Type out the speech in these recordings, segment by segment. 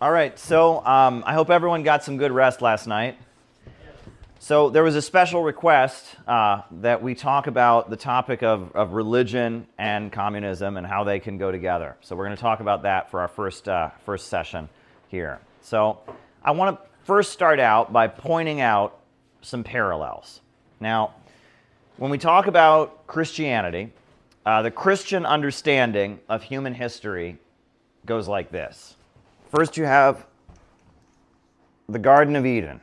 All right, so I hope everyone got some good rest last night. So there was a special request that we talk about the topic of religion and communism and how they can go together. So we're going to talk about that for our first session here. So I want to first start out by pointing out some parallels. Now, when we talk about Christianity, the Christian understanding of human history goes like this. First, you have the Garden of Eden,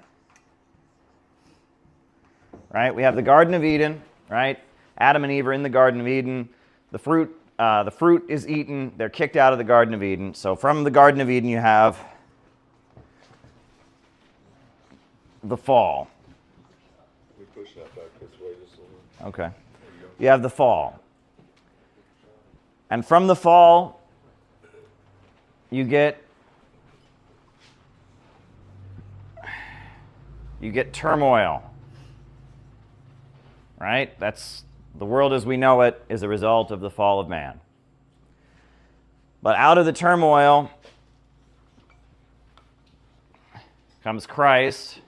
right? We have the Garden of Eden, right? Adam and Eve are in the Garden of Eden. The fruit is eaten. They're kicked out of the Garden of Eden. So from the Garden of Eden, you have the fall. We push that back this way just a little. Okay. You have the fall. And from the fall, you get turmoil, right? That's the world as we know it is a result of the fall of man. But out of the turmoil comes Christ,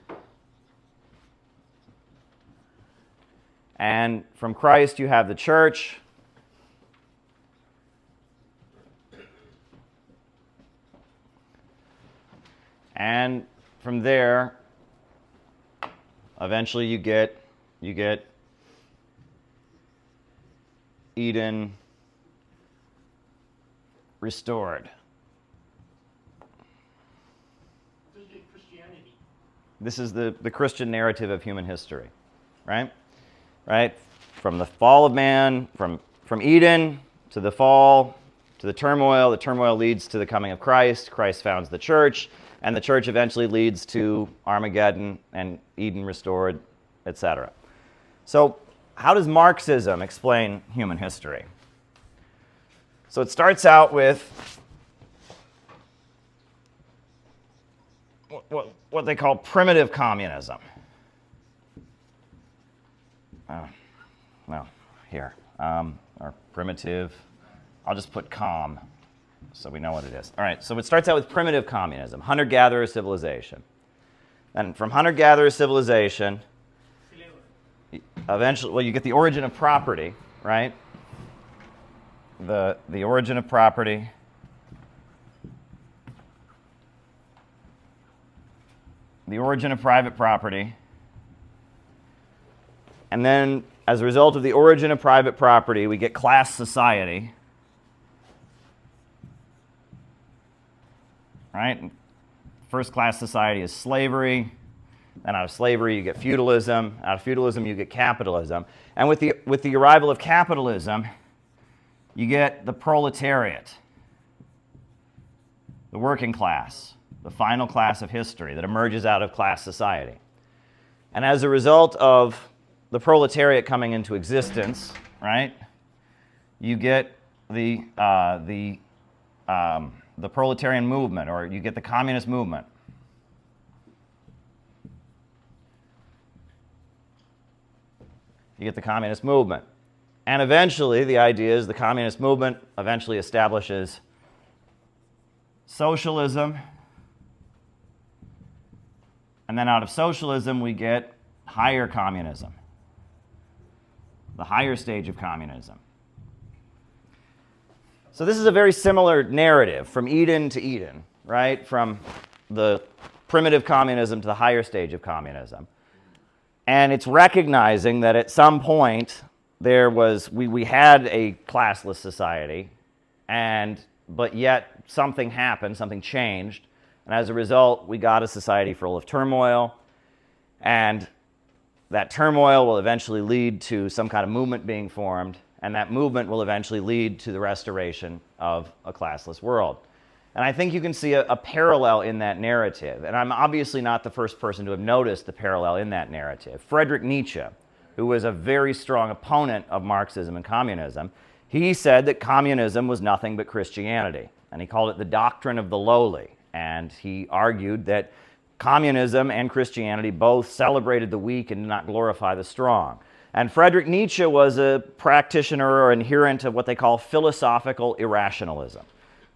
and from Christ you have the church, and from there eventually you get Eden restored. Christianity. This is the Christian narrative of human history, right? Right? From the fall of man, from Eden to the fall, to the turmoil leads to the coming of Christ. Christ founds the church, and the church eventually leads to Armageddon and Eden restored, etc. So how does Marxism explain human history? So it starts out with what they call primitive communism. Or primitive. I'll just put com, so we know what it is. All right, so it starts out with primitive communism, hunter-gatherer civilization. And from hunter-gatherer civilization, eventually, well, you get the origin of property, right? The origin of property. The origin of private property. And then, as a result of the origin of private property, we get class society. Right? First class society is slavery. Then out of slavery you get feudalism. Out of feudalism you get capitalism. And with the arrival of capitalism, you get the proletariat, the working class, the final class of history that emerges out of class society. And as a result of the proletariat coming into existence, right, you get the proletarian movement, or you get the communist movement. You get the communist movement. And eventually, the idea is the communist movement eventually establishes socialism. And then out of socialism, we get higher communism, the higher stage of communism. So this is a very similar narrative from Eden to Eden, right? From the primitive communism to the higher stage of communism. And it's recognizing that at some point we had a classless society, but yet something happened, something changed, and as a result we got a society full of turmoil, and that turmoil will eventually lead to some kind of movement being formed, and that movement will eventually lead to the restoration of a classless world. And I think you can see a parallel in that narrative. And I'm obviously not the first person to have noticed the parallel in that narrative. Friedrich Nietzsche, who was a very strong opponent of Marxism and communism, he said that communism was nothing but Christianity. And he called it the doctrine of the lowly. And he argued that communism and Christianity both celebrated the weak and did not glorify the strong. And Friedrich Nietzsche was a practitioner or adherent of what they call philosophical irrationalism.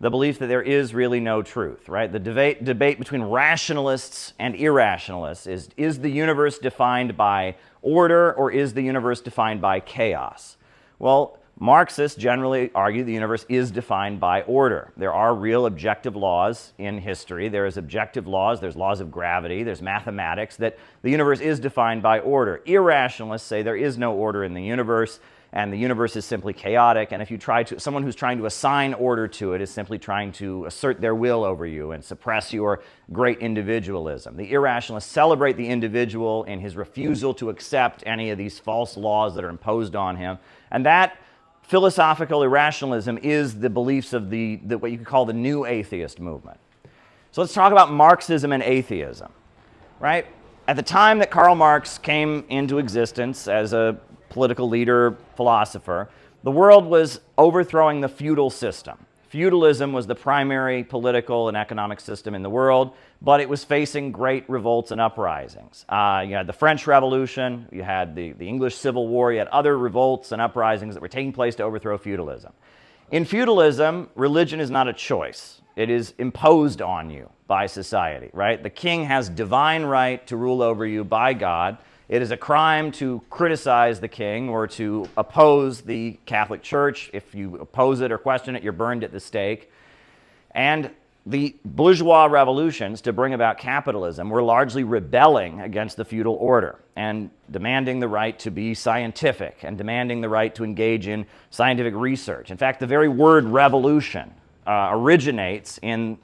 the belief that there is really no truth, right? The debate between rationalists and irrationalists is the universe defined by order or is the universe defined by chaos? Well, Marxists generally argue the universe is defined by order. There are real objective laws in history. There's objective laws, there's laws of gravity, there's mathematics, that the universe is defined by order. Irrationalists say there is no order in the universe, and the universe is simply chaotic, and if you someone who's trying to assign order to it is simply trying to assert their will over you and suppress your great individualism. The irrationalists celebrate the individual in his refusal to accept any of these false laws that are imposed on him, and that philosophical irrationalism is the beliefs of the what you could call the new atheist movement. So let's talk about Marxism and atheism, right? At the time that Karl Marx came into existence as a political leader, philosopher, the world was overthrowing the feudal system. Feudalism was the primary political and economic system in the world, but it was facing great revolts and uprisings. You had the French Revolution, you had the English Civil War, you had other revolts and uprisings that were taking place to overthrow feudalism. In feudalism, religion is not a choice. It is imposed on you by society, right? The king has divine right to rule over you by God. It is a crime to criticize the king or to oppose the Catholic Church. If you oppose it or question it, you're burned at the stake. And the bourgeois revolutions to bring about capitalism were largely rebelling against the feudal order and demanding the right to be scientific and demanding the right to engage in scientific research. In fact, the very word revolution originates in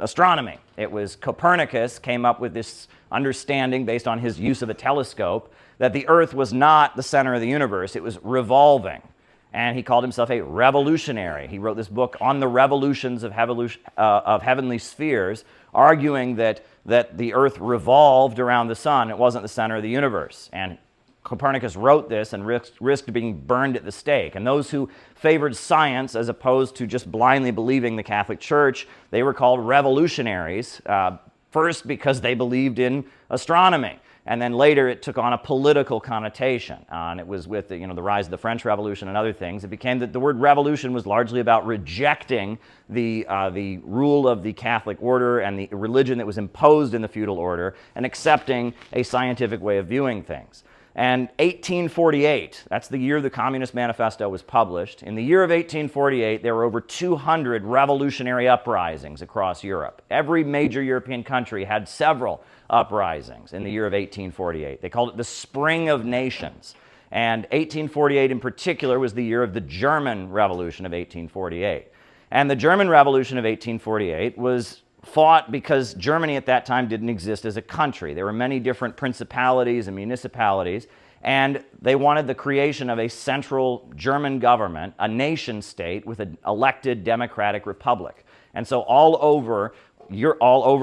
astronomy. It was Copernicus came up with this understanding based on his use of a telescope that the Earth was not the center of the universe, it was revolving. And he called himself a revolutionary. He wrote this book on the revolutions of heavenly spheres, arguing that the Earth revolved around the sun. It wasn't the center of the universe. And Copernicus wrote this and risked being burned at the stake. And those who favored science as opposed to just blindly believing the Catholic Church, they were called revolutionaries, first because they believed in astronomy. And then later it took on a political connotation. And it was with the rise of the French Revolution and other things. It became that the word revolution was largely about rejecting the rule of the Catholic order and the religion that was imposed in the feudal order and accepting a scientific way of viewing things. And 1848, that's the year the Communist Manifesto was published. In the year of 1848, there were over 200 revolutionary uprisings across Europe. Every major European country had several uprisings in the year of 1848. They called it the Spring of Nations. And 1848 in particular was the year of the German Revolution of 1848. And the German Revolution of 1848 was fought because Germany at that time didn't exist as a country. There were many different principalities and municipalities, and they wanted the creation of a central German government, a nation state with an elected democratic republic. And so all over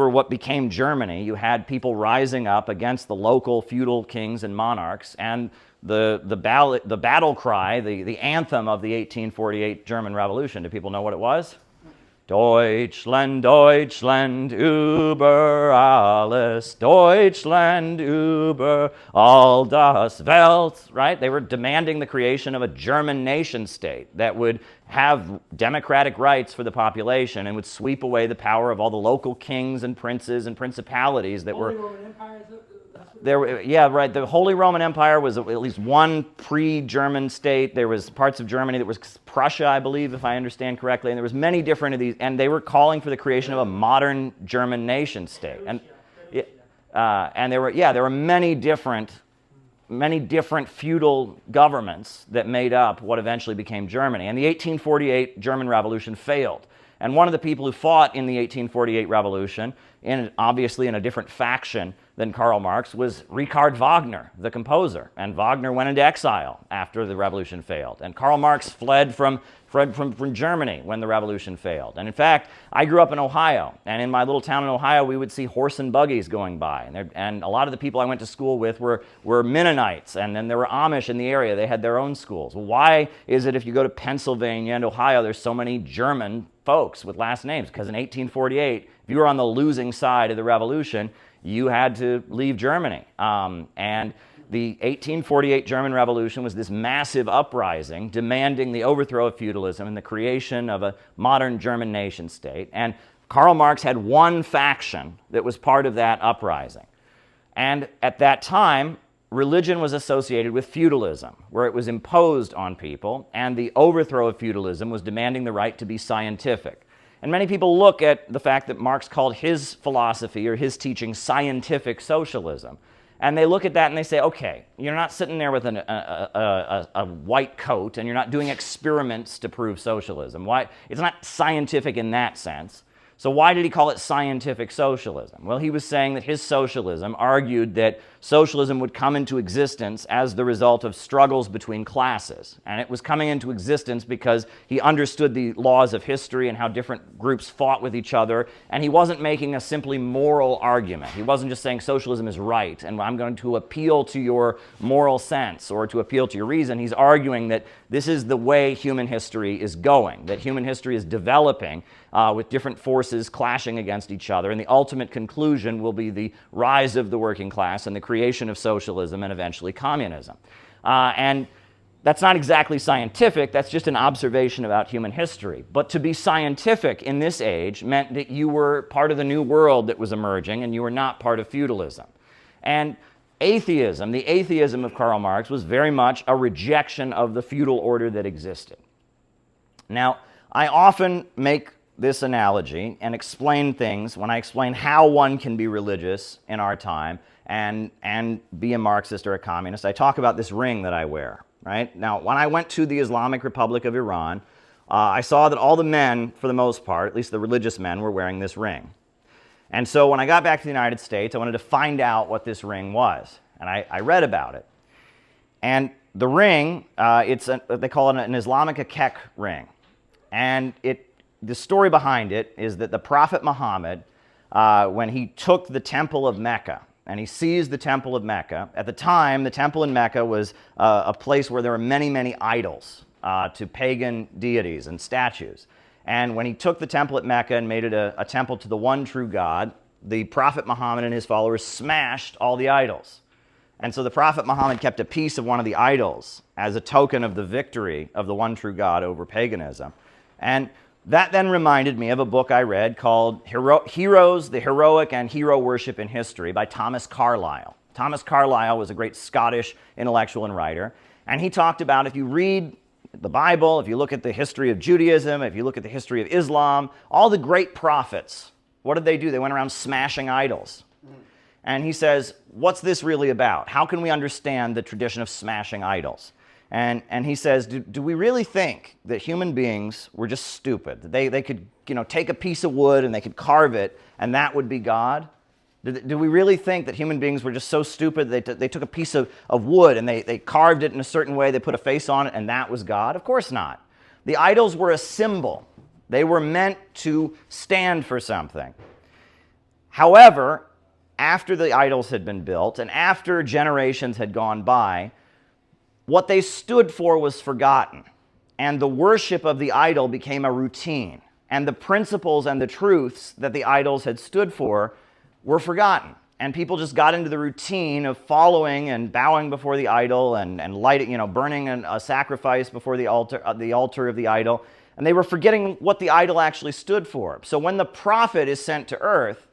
what became Germany, you had people rising up against the local feudal kings and monarchs, and the battle cry, the anthem of the 1848 German Revolution. Do people know what it was? Deutschland, Deutschland, über alles, Deutschland, über all das Welt, right? They were demanding the creation of a German nation state that would have democratic rights for the population and would sweep away the power of all the local kings and princes and principalities that were... Roman Empire, Yeah, right. The Holy Roman Empire was at least one pre-German state. There was parts of Germany that was Prussia, I believe, if I understand correctly. And there was many different of these, and they were calling for the creation of a modern German nation state. And there were many different feudal governments that made up what eventually became Germany. And the 1848 German Revolution failed. And one of the people who fought in the 1848 Revolution, obviously in a different faction than Karl Marx, was Richard Wagner, the composer. And Wagner went into exile after the revolution failed. And Karl Marx fled from Germany when the revolution failed. And in fact, I grew up in Ohio, and in my little town in Ohio, we would see horse and buggies going by. And a lot of the people I went to school with were Mennonites, and then there were Amish in the area. They had their own schools. Well, why is it if you go to Pennsylvania and Ohio, there's so many German folks with last names? Because in 1848, if you were on the losing side of the revolution, you had to leave Germany. And the 1848 German Revolution was this massive uprising demanding the overthrow of feudalism and the creation of a modern German nation state. And Karl Marx had one faction that was part of that uprising. And at that time, religion was associated with feudalism, where it was imposed on people, and the overthrow of feudalism was demanding the right to be scientific. And many people look at the fact that Marx called his philosophy or his teaching scientific socialism. And they look at that and they say, okay, you're not sitting there with a white coat and you're not doing experiments to prove socialism. Why? It's not scientific in that sense. So why did he call it scientific socialism? Well, he was saying that his socialism argued that socialism would come into existence as the result of struggles between classes. And it was coming into existence because he understood the laws of history and how different groups fought with each other. And he wasn't making a simply moral argument. He wasn't just saying socialism is right and I'm going to appeal to your moral sense or to appeal to your reason. He's arguing that this is the way human history is going, that human history is developing with different forces clashing against each other, and the ultimate conclusion will be the rise of the working class and the creation of socialism and eventually communism. And that's not exactly scientific, that's just an observation about human history. But to be scientific in this age meant that you were part of the new world that was emerging and you were not part of feudalism. And atheism, the atheism of Karl Marx, was very much a rejection of the feudal order that existed. Now, I often make this analogy and explain things when I explain how one can be religious in our time and be a Marxist or a communist. I talk about this ring that I wear, right? Now, when I went to the Islamic Republic of Iran, I saw that all the men, for the most part, at least the religious men, were wearing this ring. And so when I got back to the United States, I wanted to find out what this ring was. And I read about it. And the ring, they call it an Islamic akek ring. And the story behind it is that the Prophet Muhammad, when he took the Temple of Mecca, and he seized the Temple of Mecca, at the time, the Temple in Mecca was a place where there were many, many idols to pagan deities and statues. And when he took the temple at Mecca and made it a temple to the one true God, the Prophet Muhammad and his followers smashed all the idols. And so the Prophet Muhammad kept a piece of one of the idols as a token of the victory of the one true God over paganism. And that then reminded me of a book I read called Heroes, the Heroic and Hero Worship in History by Thomas Carlyle. Thomas Carlyle was a great Scottish intellectual and writer, and he talked about, if you read the Bible, if you look at the history of Judaism, if you look at the history of Islam, all the great prophets, what did they do? They went around smashing idols. And he says, what's this really about? How can we understand the tradition of smashing idols? And he says, do we really think that human beings were just stupid? That they could take a piece of wood and they could carve it and that would be God? Do we really think that human beings were just so stupid that they took a piece of wood and they carved it in a certain way, they put a face on it, and that was God? Of course not. The idols were a symbol. They were meant to stand for something. However, after the idols had been built and after generations had gone by, what they stood for was forgotten, and the worship of the idol became a routine, and the principles and the truths that the idols had stood for were forgotten, and people just got into the routine of following and bowing before the idol and lighting, burning a sacrifice before the altar of the idol, and they were forgetting what the idol actually stood for. So when the prophet is sent to earth,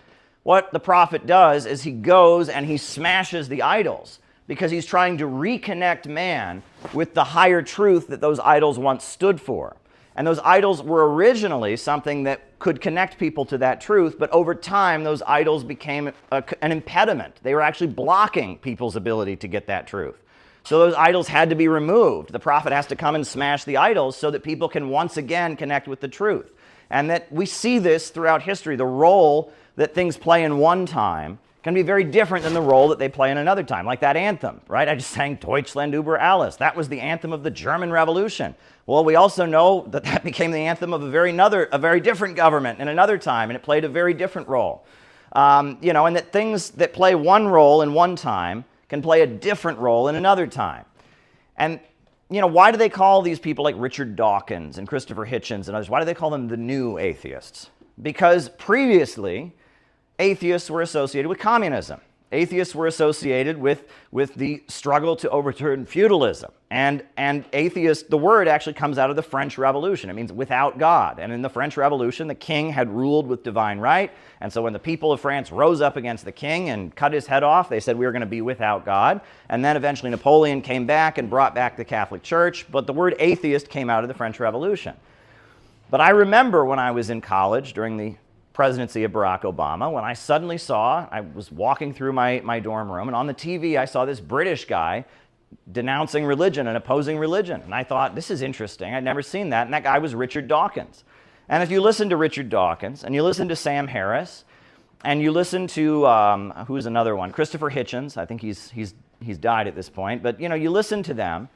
what the prophet does is he goes and he smashes the idols, because he's trying to reconnect man with the higher truth that those idols once stood for. And those idols were originally something that could connect people to that truth, but over time those idols became an impediment. They were actually blocking people's ability to get that truth. So those idols had to be removed. The prophet has to come and smash the idols so that people can once again connect with the truth. And that we see this throughout history. The role that things play in one time can be very different than the role that they play in another time, like that anthem, right? I just sang Deutschland über alles. That was the anthem of the German Revolution. Well, we also know that that became the anthem of a very different government in another time, and it played a very different role. And that things that play one role in one time can play a different role in another time. And why do they call these people like Richard Dawkins and Christopher Hitchens and others, why do they call them the new atheists? Because previously, atheists were associated with communism. Atheists were associated with the struggle to overturn feudalism. And atheist, the word actually comes out of the French Revolution. It means without God. And in the French Revolution, the king had ruled with divine right. And so when the people of France rose up against the king and cut his head off, they said we were going to be without God. And then eventually Napoleon came back and brought back the Catholic Church. But the word atheist came out of the French Revolution. But I remember when I was in college during the presidency of Barack Obama, when I suddenly saw, I was walking through my dorm room, and on the TV I saw this British guy denouncing religion and opposing religion. And I thought, this is interesting. I'd never seen that. And that guy was Richard Dawkins. And if you listen to Richard Dawkins, and you listen to Sam Harris, and you listen to, who's another one? Christopher Hitchens. I think he's died at this point. But, you listen to them.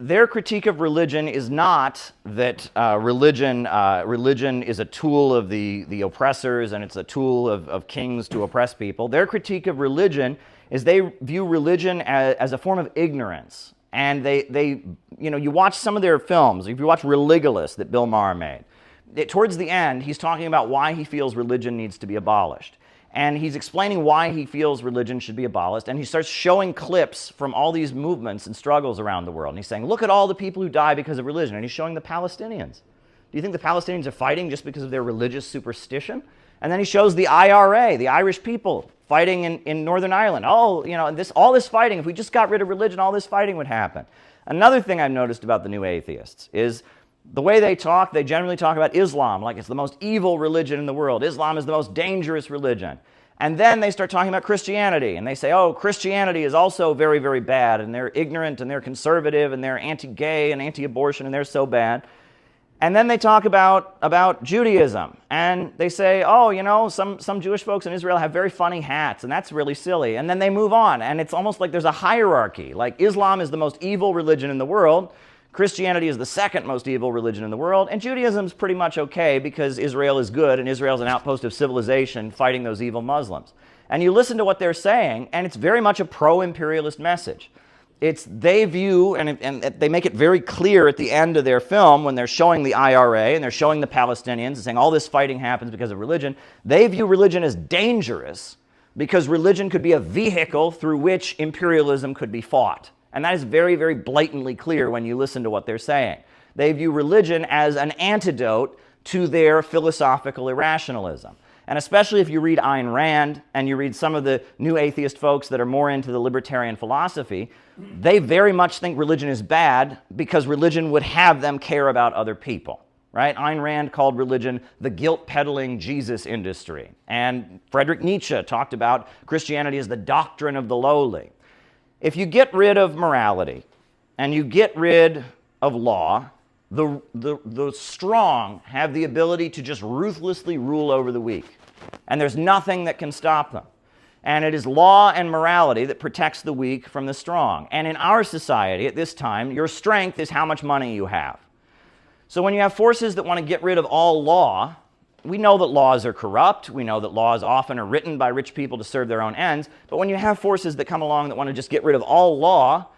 Their critique of religion is not that religion is a tool of the oppressors and it's a tool of kings to oppress people. Their critique of religion is they view religion as a form of ignorance. And you watch some of their films. If you watch Religulous that Bill Maher made, towards the end, he's talking about why he feels religion needs to be abolished. And he's explaining why he feels religion should be abolished. And he starts showing clips from all these movements and struggles around the world. And he's saying, look at all the people who die because of religion. And he's showing the Palestinians. Do you think the Palestinians are fighting just because of their religious superstition? And then he shows the IRA, the Irish people, fighting in Northern Ireland. Oh, all this fighting, if we just got rid of religion, all this fighting would happen. Another thing I've noticed about the new atheists is the way they talk, they generally talk about Islam like it's the most evil religion in the world. Islam is the most dangerous religion. And then they start talking about Christianity, and they say, oh, Christianity is also very, very bad, and they're ignorant, and they're conservative, and they're anti-gay and anti-abortion, and they're so bad. And then they talk about Judaism, and they say, oh, some Jewish folks in Israel have very funny hats, and that's really silly. And then they move on, and it's almost like there's a hierarchy. Like Islam is the most evil religion in the world, Christianity is the second most evil religion in the world, and Judaism's pretty much okay because Israel is good and Israel's an outpost of civilization fighting those evil Muslims. And you listen to what they're saying, and it's very much a pro-imperialist message. They view, and they make it very clear at the end of their film when they're showing the IRA and they're showing the Palestinians and saying all this fighting happens because of religion. They view religion as dangerous because religion could be a vehicle through which imperialism could be fought. And that is very, very blatantly clear when you listen to what they're saying. They view religion as an antidote to their philosophical irrationalism. And especially if you read Ayn Rand and you read some of the new atheist folks that are more into the libertarian philosophy, they very much think religion is bad because religion would have them care about other people. Right? Ayn Rand called religion the guilt-peddling Jesus industry. And Friedrich Nietzsche talked about Christianity as the doctrine of the lowly. If you get rid of morality and you get rid of law, the strong have the ability to just ruthlessly rule over the weak. And there's nothing that can stop them. And it is law and morality that protects the weak from the strong. And in our society at this time, your strength is how much money you have. So when you have forces that want to get rid of all law, we know that laws are corrupt. We know that laws often are written by rich people to serve their own ends. But when you have forces that come along that want to just get rid of all law,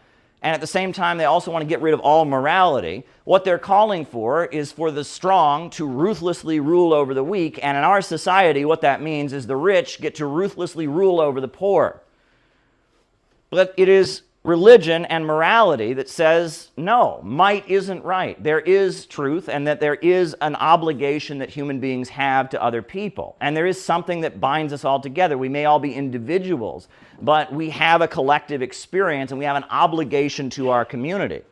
and at the same time they also want to get rid of all morality, what they're calling for is for the strong to ruthlessly rule over the weak. And in our society, what that means is the rich get to ruthlessly rule over the poor. But it is religion and morality that says, no, might isn't right. There is truth, and that there is an obligation that human beings have to other people. And there is something that binds us all together. We may all be individuals, but we have a collective experience, and we have an obligation to our community.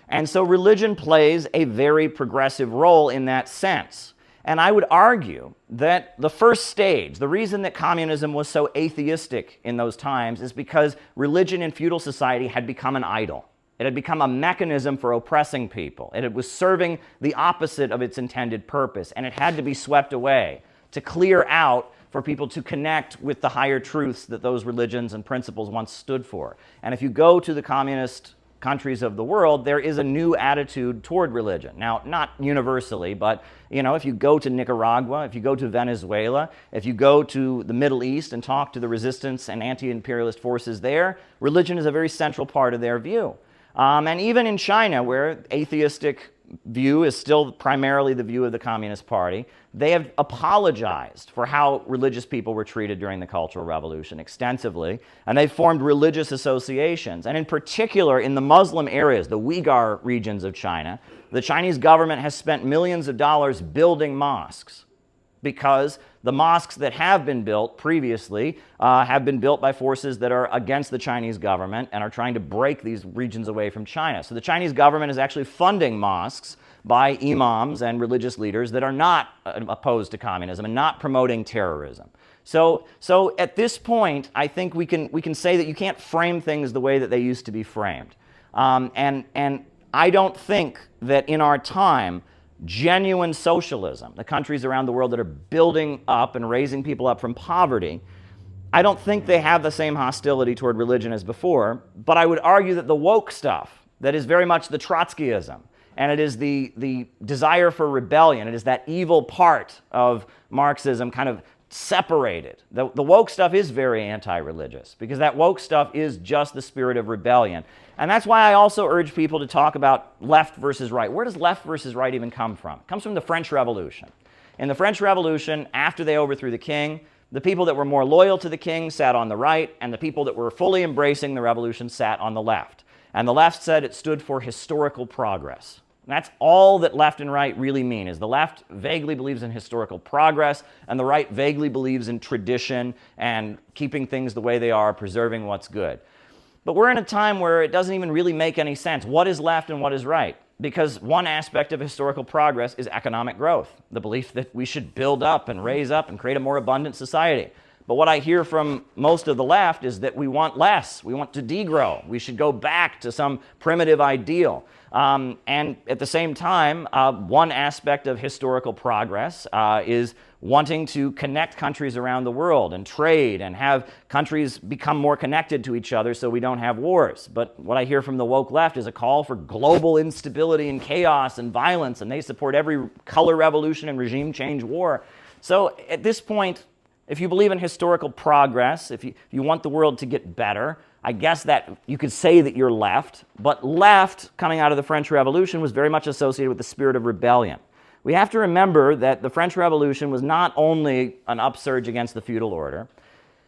And so religion plays a very progressive role in that sense. And I would argue that the first stage, the reason that communism was so atheistic in those times is because religion in feudal society had become an idol. It had become a mechanism for oppressing people. And it was serving the opposite of its intended purpose. And it had to be swept away to clear out for people to connect with the higher truths that those religions and principles once stood for. And if you go to the communist countries of the world, there is a new attitude toward religion. Now, not universally, but if you go to Nicaragua, if you go to Venezuela, if you go to the Middle East and talk to the resistance and anti-imperialist forces there, religion is a very central part of their view. And even in China, where atheistic view is still primarily the view of the Communist Party. They have apologized for how religious people were treated during the Cultural Revolution extensively, and they've formed religious associations. And in particular, in the Muslim areas, the Uyghur regions of China, the Chinese government has spent millions of dollars building mosques, because the mosques that have been built previously have been built by forces that are against the Chinese government and are trying to break these regions away from China. So the Chinese government is actually funding mosques by imams and religious leaders that are not opposed to communism and not promoting terrorism. So at this point, I think we can say that you can't frame things the way that they used to be framed. And I don't think that in our time, genuine socialism, the countries around the world that are building up and raising people up from poverty, I don't think they have the same hostility toward religion as before, but I would argue that the woke stuff, that is very much the Trotskyism, and it is the desire for rebellion, it is that evil part of Marxism kind of separated. The woke stuff is very anti-religious, because that woke stuff is just the spirit of rebellion. And that's why I also urge people to talk about left versus right. Where does left versus right even come from? It comes from the French Revolution. In the French Revolution, after they overthrew the king, the people that were more loyal to the king sat on the right, and the people that were fully embracing the revolution sat on the left. And the left said it stood for historical progress. And that's all that left and right really mean, is the left vaguely believes in historical progress, and the right vaguely believes in tradition and keeping things the way they are, preserving what's good. But we're in a time where it doesn't even really make any sense. What is left and what is right? Because one aspect of historical progress is economic growth, the belief that we should build up and raise up and create a more abundant society. But what I hear from most of the left is that we want less. We want to degrow. We should go back to some primitive ideal. And at the same time, one aspect of historical progress is wanting to connect countries around the world and trade and have countries become more connected to each other so we don't have wars. But what I hear from the woke left is a call for global instability and chaos and violence, and they support every color revolution and regime change war. So at this point, if you believe in historical progress, if you want the world to get better, I guess that you could say that you're left, but left, coming out of the French Revolution, was very much associated with the spirit of rebellion. We have to remember that the French Revolution was not only an upsurge against the feudal order.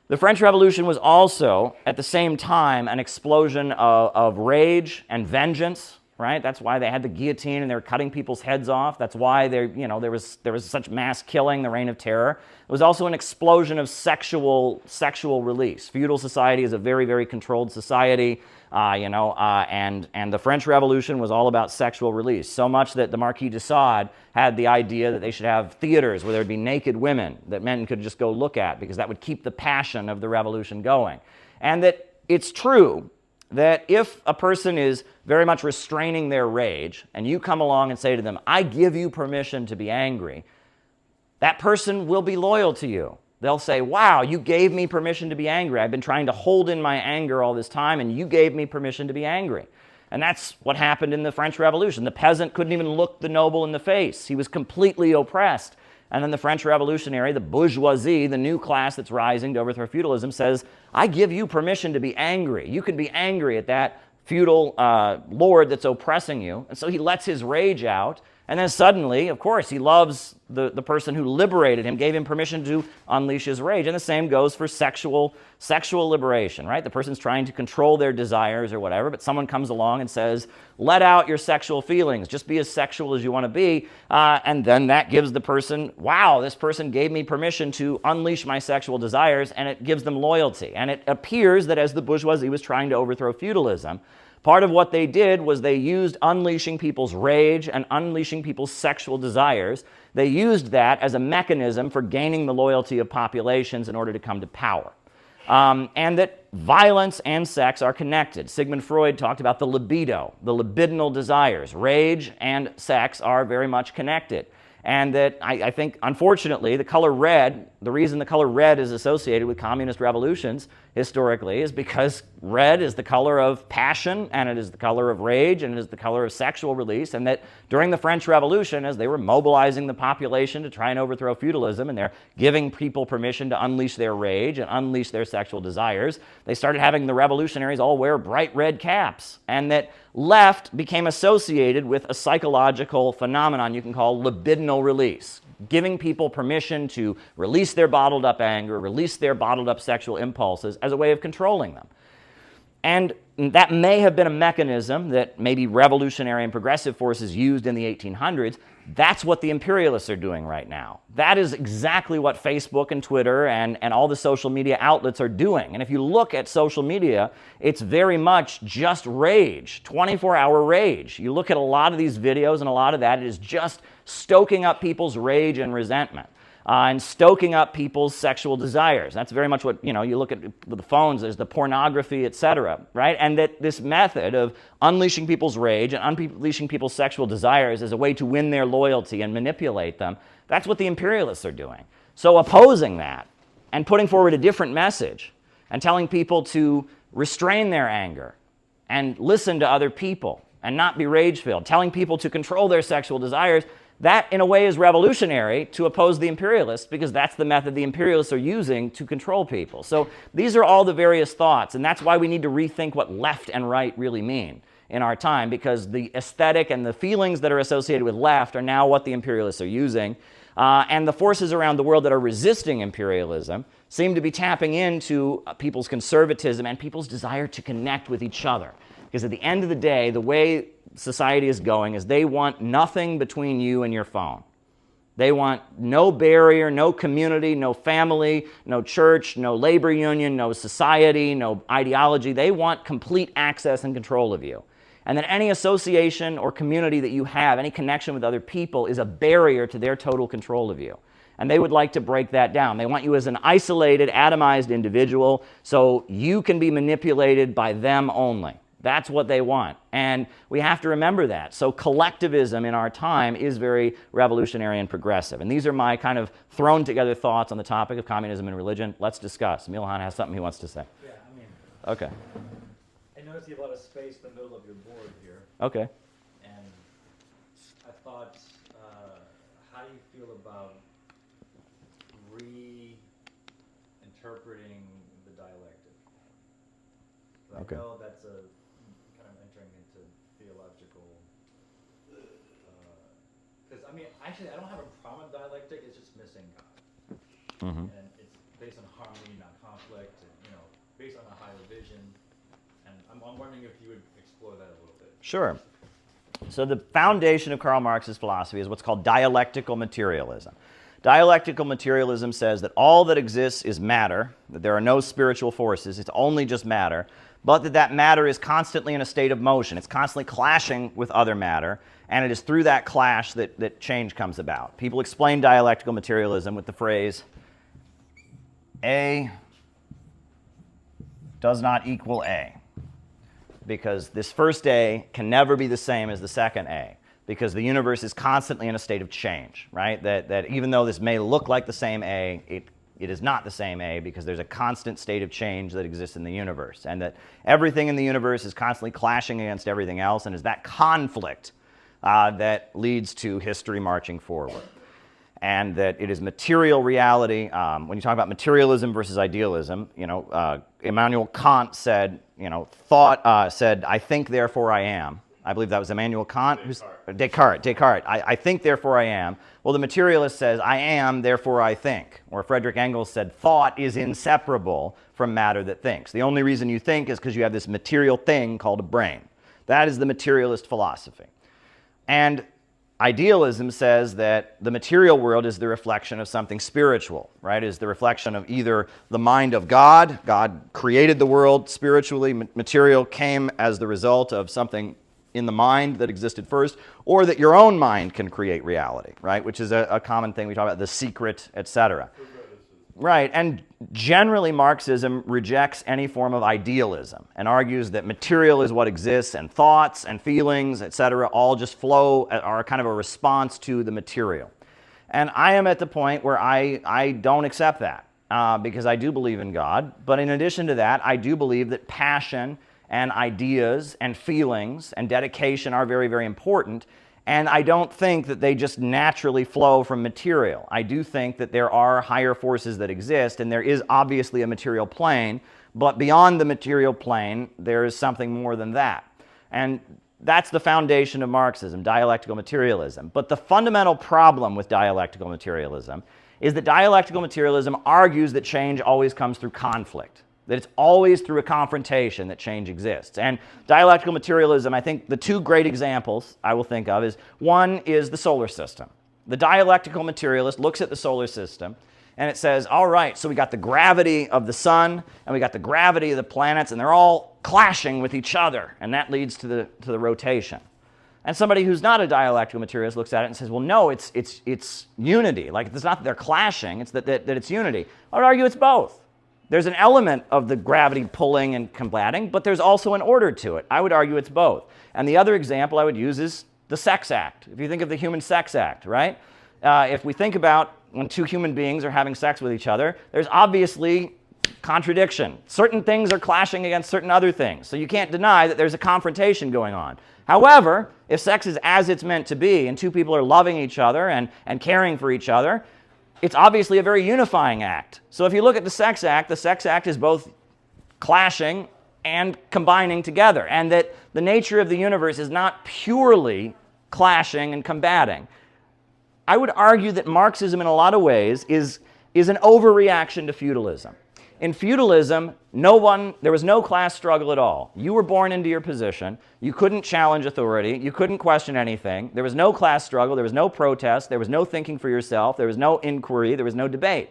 The French Revolution was also, at the same time, an explosion of rage and vengeance. Right? That's why they had the guillotine and they were cutting people's heads off. That's why there was such mass killing, the Reign of Terror. It was also an explosion of sexual release. Feudal society is a very, very controlled society, and the French Revolution was all about sexual release. So much that the Marquis de Sade had the idea that they should have theaters where there would be naked women that men could just go look at, because that would keep the passion of the revolution going. And that it's true that if a person is very much restraining their rage, and you come along and say to them, I give you permission to be angry, that person will be loyal to you. They'll say, wow, you gave me permission to be angry. I've been trying to hold in my anger all this time, and you gave me permission to be angry. And that's what happened in the French Revolution. The peasant couldn't even look the noble in the face. He was completely oppressed. And then the French revolutionary, the bourgeoisie, the new class that's rising to overthrow feudalism, says, I give you permission to be angry. You can be angry at that feudal lord that's oppressing you. And so he lets his rage out. And then suddenly, of course, he loves the person who liberated him, gave him permission to unleash his rage. And the same goes for sexual liberation, right? The person's trying to control their desires or whatever, but someone comes along and says, let out your sexual feelings. Just be as sexual as you want to be. And then that gives the person, wow, this person gave me permission to unleash my sexual desires, and it gives them loyalty. And it appears that as the bourgeoisie was trying to overthrow feudalism, part of what they did was they used unleashing people's rage and unleashing people's sexual desires. They used that as a mechanism for gaining the loyalty of populations in order to come to power. And that violence and sex are connected. Sigmund Freud talked about the libido, the libidinal desires. Rage and sex are very much connected. And that I think, unfortunately, the color red The reason the color red is associated with communist revolutions historically is because red is the color of passion, and it is the color of rage, and it is the color of sexual release, and that during the French Revolution, as they were mobilizing the population to try and overthrow feudalism, and they're giving people permission to unleash their rage and unleash their sexual desires, they started having the revolutionaries all wear bright red caps, and that left became associated with a psychological phenomenon you can call libidinal release, giving people permission to release their bottled up anger, release their bottled up sexual impulses as a way of controlling them. And that may have been a mechanism that maybe revolutionary and progressive forces used in the 1800s. That's what the imperialists are doing right now. That is exactly what Facebook and Twitter and all the social media outlets are doing. And if you look at social media, it's very much just rage, 24-hour rage. You look at a lot of these videos and a lot of that, it is just stoking up people's rage and resentment. And stoking up people's sexual desires. That's very much what, you look at with the phones, there's the pornography, etc., right? And that this method of unleashing people's rage and unleashing people's sexual desires as a way to win their loyalty and manipulate them, that's what the imperialists are doing. So opposing that and putting forward a different message and telling people to restrain their anger and listen to other people and not be rage-filled, telling people to control their sexual desires, that, in a way, is revolutionary to oppose the imperialists, because that's the method the imperialists are using to control people. So these are all the various thoughts, and that's why we need to rethink what left and right really mean in our time, because the aesthetic and the feelings that are associated with left are now what the imperialists are using. And the forces around the world that are resisting imperialism seem to be tapping into people's conservatism and people's desire to connect with each other. Because at the end of the day, the way society is going is they want nothing between you and your phone. They want no barrier, no community, no family, no church, no labor union, no society, no ideology. They want complete access and control of you. And that any association or community that you have, any connection with other people, is a barrier to their total control of you. And they would like to break that down. They want you as an isolated, atomized individual so you can be manipulated by them only. That's what they want. And we have to remember that. So collectivism in our time is very revolutionary and progressive. And these are my kind of thrown together thoughts on the topic of communism and religion. Let's discuss. Milhan has something he wants to say. Yeah, Okay. I noticed you have a lot of space in the middle of your board here. Okay. And I thought, how do you feel about reinterpreting the dialectic? Okay. I know that's a kind of entering into theological, because actually I don't have a problem with dialectic, it's just missing God. Mm-hmm. And it's based on harmony, not conflict, and, based on a higher vision. And I'm wondering if you would explore that a little bit. Sure. So the foundation of Karl Marx's philosophy is what's called dialectical materialism. Dialectical materialism says that all that exists is matter, that there are no spiritual forces, it's only just matter, but that matter is constantly in a state of motion. It's constantly clashing with other matter, and it is through that clash that change comes about. People explain dialectical materialism with the phrase, A does not equal A, because this first A can never be the same as the second A, because the universe is constantly in a state of change, right? That even though this may look like the same A, it is not the same A, because there's a constant state of change that exists in the universe, and that everything in the universe is constantly clashing against everything else, and is that conflict that leads to history marching forward. And that it is material reality. When you talk about materialism versus idealism, Immanuel Kant said, thought said, I think, therefore I am. I believe that was Immanuel Kant. Descartes. I think, therefore I am. Well, the materialist says, I am, therefore I think. Or Frederick Engels said, thought is inseparable from matter that thinks. The only reason you think is because you have this material thing called a brain. That is the materialist philosophy. And idealism says that the material world is the reflection of something spiritual, right? It is the reflection of either the mind of God. God created the world spiritually. Material came as the result of something in the mind that existed first, or that your own mind can create reality, right? Which is a common thing. We talk about the secret, etc. Right, and generally Marxism rejects any form of idealism and argues that material is what exists, and thoughts and feelings, etc., all just flow, are kind of a response to the material. And I am at the point where I don't accept that because I do believe in God. But in addition to that, I do believe that passion and ideas and feelings and dedication are very, very important. And I don't think that they just naturally flow from material. I do think that there are higher forces that exist, and there is obviously a material plane, but beyond the material plane, there is something more than that. And that's the foundation of Marxism, dialectical materialism. But the fundamental problem with dialectical materialism is that dialectical materialism argues that change always comes through conflict, that it's always through a confrontation that change exists. And dialectical materialism, I think the two great examples I will think of is, one is the solar system. The dialectical materialist looks at the solar system and it says, all right, so we got the gravity of the sun and we got the gravity of the planets, and they're all clashing with each other, and that leads to the rotation. And somebody who's not a dialectical materialist looks at it and says, well, no, it's unity. Like, it's not that they're clashing, it's that it's unity. I would argue it's both. There's an element of the gravity pulling and combating, but there's also an order to it. I would argue it's both. And the other example I would use is the sex act. If you think of the human sex act, right? If we think about when two human beings are having sex with each other, there's obviously contradiction. Certain things are clashing against certain other things. So you can't deny that there's a confrontation going on. However, if sex is as it's meant to be and two people are loving each other and caring for each other, it's obviously a very unifying act. So if you look at the sex act is both clashing and combining together, and that the nature of the universe is not purely clashing and combating. I would argue that Marxism in a lot of ways is an overreaction to feudalism. In feudalism, there was no class struggle at all. You were born into your position. You couldn't challenge authority. You couldn't question anything. There was no class struggle. There was no protest. There was no thinking for yourself. There was no inquiry. There was no debate.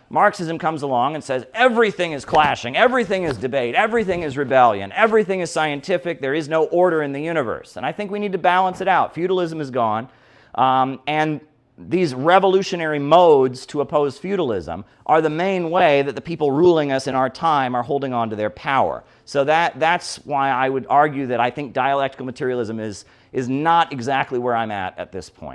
Marxism comes along and says everything is clashing. Everything is debate. Everything is rebellion. Everything is scientific. There is no order in the universe. And I think we need to balance it out. Feudalism is gone. And these revolutionary modes to oppose feudalism are the main way that the people ruling us in our time are holding on to their power. So that's why I would argue that I think dialectical materialism is not exactly where I'm at this point.